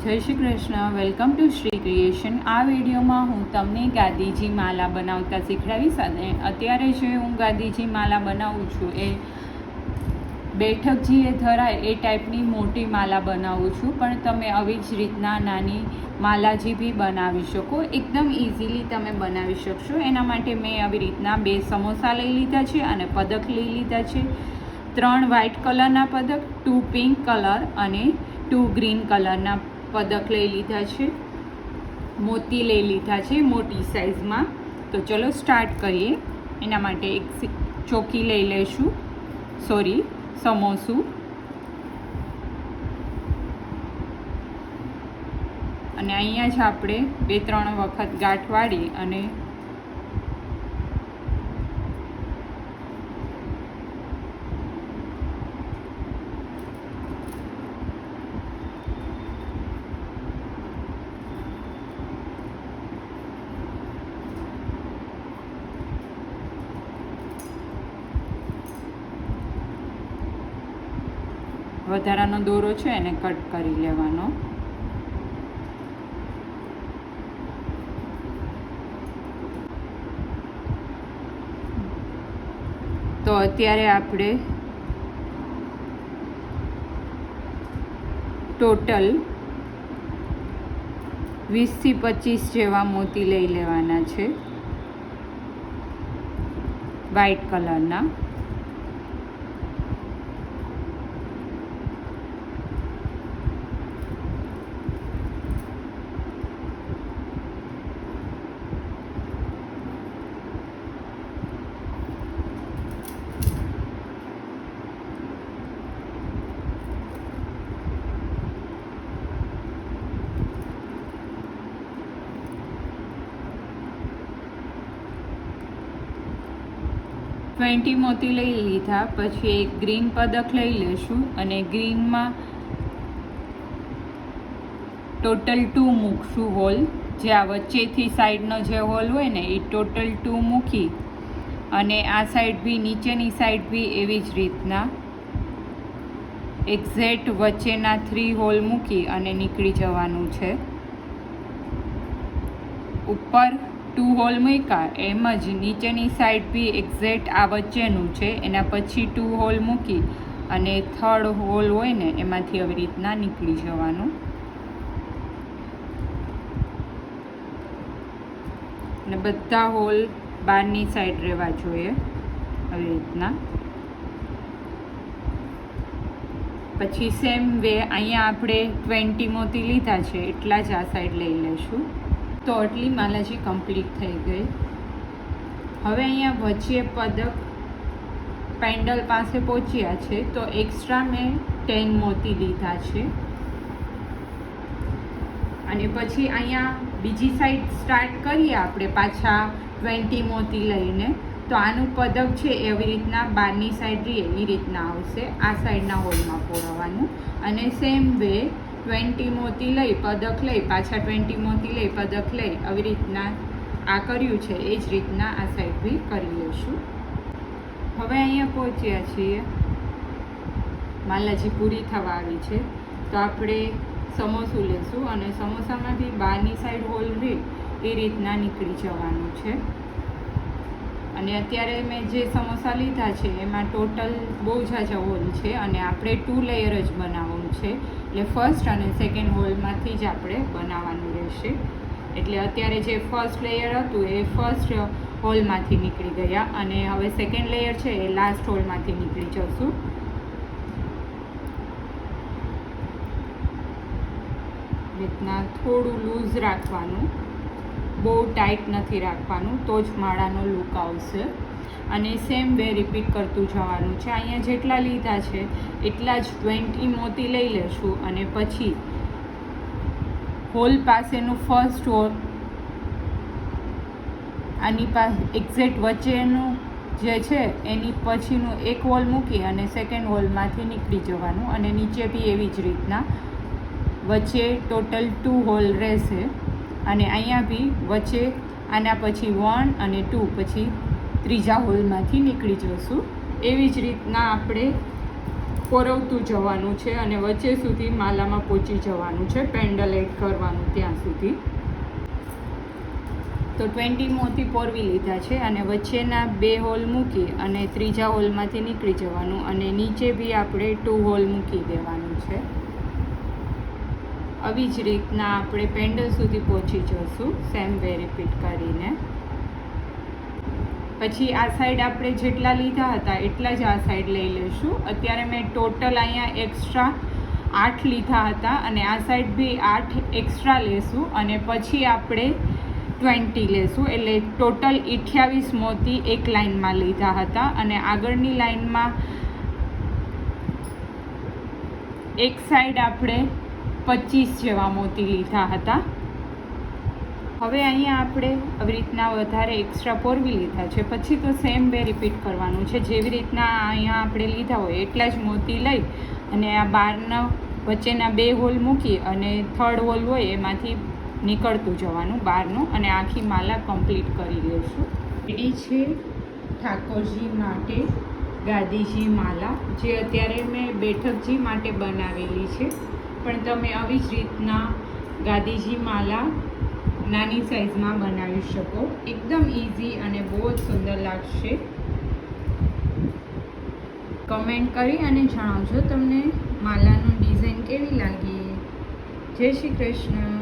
જય Shri Krishna. Welcome to Shri creation. આ વિડીયોમાં હું તમને ગાદીજી માલા બનાવતા શીખડાવીશ. અને અત્યારે જે હું ગાદીજી માલા બનાવું છું એ બેઠકજી એ ધરાય એ ટાઈપની મોટી માલા બનાવું છું, પણ તમે આવી જ રીતના નાની માલાજી બી બનાવી શકો. એકદમ ઇઝીલી તમે બનાવી શકશો. એના માટે મેં આવી રીતના 2 સમોસા લઈ લીધા છે અને પદક લઈ લીધા છે. 3 વ્હાઇટ કલરના પદક, 2 પિંક કલર અને 2 ગ્રીન કલરના પદક લઈ લીધા છે. મોતી લઈ લીધા છે મોટી સાઇઝમાં. તો ચલો સ્ટાર્ટ કરીએ. એના માટે એક ચોકી લઈ લઈશું, સમોસું. અને અહીંયા જ આપણે 2-3 વખત ગાંઠ વાળી અને વધારાનો દોરો છે એને કટ કરી લેવાનો. તો અત્યારે આપણે ટોટલ 20 થી 25 જેવા મોતી લઈ લેવાના છે વ્હાઇટ કલરના. $20 મોતી લઈ લીધા. પછી એક ગ્રીન પદક લઈ લેશું અને ગ્રીનમાં ટોટલ 2 મૂકશું હોલ. જે આ વચ્ચેથી સાઈડનો જે હોલ હોય ને એ ટોટલ 2 મૂકી અને આ સાઈડ બી નીચેની સાઈડ બી એવી જ રીતના એક્ઝેક્ટ વચ્ચેના 3 હોલ મૂકી અને નીકળી જવાનું છે. ઉપર 2 હોલ મૂક્યા એમ જ નીચેની સાઈડ બી એક્ઝેક્ટ આ વચ્ચેનું છે. એના પછી 2 હોલ મૂકી અને 3rd હોલ હોય ને એમાંથી આવી રીતના નીકળી જવાનું. અને બધા હોલ બહારની સાઈડ રહેવા જોઈએ આવી રીતના. પછી સેમ વે અહીંયા આપણે 20 મોતી લીધા છે એટલા જ આ સાઈડ લઈ લઈશું. તો આટલી માલાજી કમ્પ્લીટ થઈ ગઈ. હવે અહીંયા વચ્ચે પદક પેન્ડલ પાસે પહોંચ્યા છે તો એક્સ્ટ્રા મેં 10 મોતી લીધા છે. અને પછી અહીંયા બીજી સાઈડ સ્ટાર્ટ કરીએ આપણે પાછા 20 મોતી લઈને. તો આનું પદક છે એવી રીતના બહારની સાઈડ રહીએ એ રીતના આવશે. આ સાઈડના હોલમાં પોરવવાનું. અને સેમ વે 20 મોતી લઈ પદક લઈ પાછા 20 મોતી લઈ પદક લઈ આવી રીતના આ કર્યું છે એ જ રીતના આ સાઈડ બી કરી લઈશું. હવે અહીંયા પહોંચ્યા છીએ, માલાજી પૂરી થવા આવી છે. તો આપણે સમોસું લેશું અને સમોસામાં બી બહારની સાઈડ હોલ રહે એ રીતના નીકળી જવાનું છે. અને અત્યારે મેં જે સમોસા લીધા છે એમાં ટોટલ બહુ ઝાઝા હોલ છે અને આપણે 2 લેયર જ બનાવવાનું છે. એટલે ફર્સ્ટ અને સેકન્ડ હોલમાંથી જ આપણે બનાવવાનું રહેશે. એટલે અત્યારે જે ફર્સ્ટ લેયર હતું એ ફર્સ્ટ હોલમાંથી નીકળી ગયા અને હવે સેકન્ડ લેયર છે એ લાસ્ટ હોલમાંથી નીકળી જશું. રીતના થોડું લૂઝ રાખવાનું, બહુ ટાઈટ નથી રાખવાનું, તો જ માળાનો લુક આવશે. અને સેમ વે રિપીટ કરતું જવાનું છે. અહીંયા જેટલા લીધા છે એટલા જ 20 મોતી લઈ લેશું અને પછી હોલ પાસેનું ફર્સ્ટ હોલ આની પાસે એક્ઝેક્ટ વચ્ચેનું જે છે એની પછીનું એક હોલ મૂકી અને સેકન્ડ હોલમાંથી નીકળી જવાનું. અને નીચે બી એવી જ રીતના વચ્ચે ટોટલ 2 હોલ રહેશે. અને અહીંયા બી વચ્ચે આના પછી 1 અને 2 પછી ત્રીજા હોલમાંથી નીકળી જશું. એવી જ રીતના આપણે પોરવતું જવાનું છે અને વચ્ચે સુધી માલામાં પહોંચી જવાનું છે, પેન્ડલ એડ કરવાનું ત્યાં સુધી. તો 20 મોતી પોરવી લીધા છે અને વચ્ચેના 2 હોલ મૂકી અને ત્રીજા હોલમાંથી નીકળી જવાનું અને નીચે બી આપણે 2 હોલ મૂકી દેવાનું છે. આવી જ રીતના આપણે પેન્ડલ સુધી પહોંચી જઈશું, સેમ વે રિપીટ કરીને. પછી આ સાઈડ આપણે જેટલા લીધા હતા એટલા જ આ સાઈડ લઈ લઈશું. અત્યારે મેં ટોટલ અહીંયા એક્સ્ટ્રા 8 લીધા હતા અને આ સાઈડ બી 8 એક્સ્ટ્રા લેશું અને પછી આપણે 20 લેશું. એટલે ટોટલ 28 મોતી એક લાઇનમાં લીધા હતા અને આગળની લાઇનમાં એક સાઈડ આપણે 25 જેવા મોતી લીધા હતા. હવે અહીંયા આપણે આવી રીતના વધારે એક્સ્ટ્રા પોરવી લીધા છે. પછી તો સેમ વે રિપીટ કરવાનું છે. જેવી રીતના અહીંયા આપણે લીધા હોય એટલા જ મોતી લઈ અને આ બારના વચ્ચેના 2 હોલ મૂકી અને 3rd હોલ હોય એમાંથી નીકળતું જવાનું બહારનું અને આખી માલા કમ્પ્લીટ કરી લઈશું. રેડી છે ઠાકોરજી માટે ગાદીજી માલા, જે અત્યારે મેં બેઠકજી માટે બનાવેલી છે. પણ તમે આવી જ રીતના ગાદીજી માલા નાની સાઇઝમાં બનાવી શકો. એકદમ ઇઝી અને બહુ જ સુંદર લાગશે. કમેન્ટ કરી અને જણાવજો તમને માલાનું ડિઝાઇન કેવી લાગી. જય શ્રી કૃષ્ણ.